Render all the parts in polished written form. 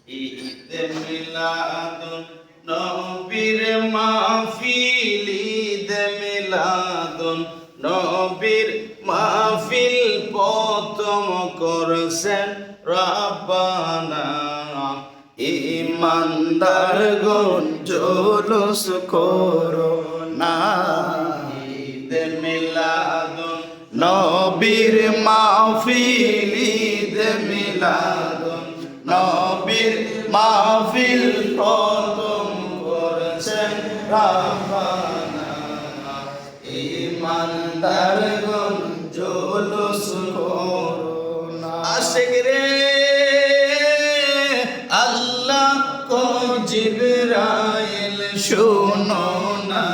ঈদ মিলাদুন নবীর মাহফিল, ঈদ মিলাদুন নবীর মাহফিল প্রথম করছেন রাব্বানা। ইমানদারগণ জুলুস করো না, ঈদ মিলাদুন নবীর মাহফিল, ঈদ মিলাদুন নবীর মাহফিল প্রথম করেছেন রাব্বানা। ইমানদারগণ জুলুস করো না। আশিক রে আল্লাহ কো জিবরাইল শুনো না,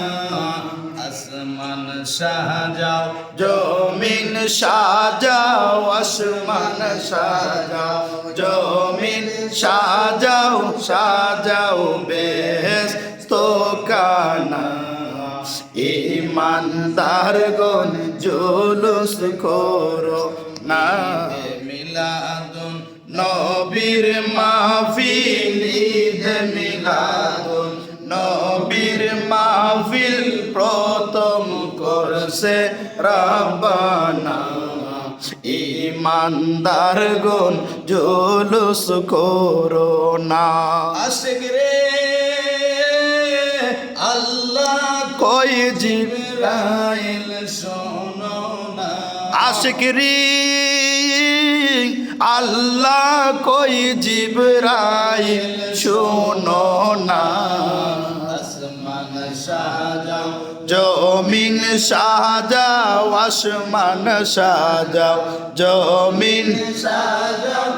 আসমান সাজাও জমিন সাজাও, আসমান সাজাও জমিন সাজাও, সাজাও বেহেশত খানা। ইমানদারগণ জুলুস করো না, মিলাদুন নবীর মাহফিল, ঈদ মিলাদুন নবীর মাহফিল প্রথম করছে রাব্বানা। ইমানদারগণ জুলুস করো না। আশিক রে আল্লাহ কই জিবরাইল শোনো না, আশিক রে আল্লাহ কই জিবরাইল শোনো না, আসমান সাজাও জমিন সাজাও, আসমান সাজাও জমিন সাজাও,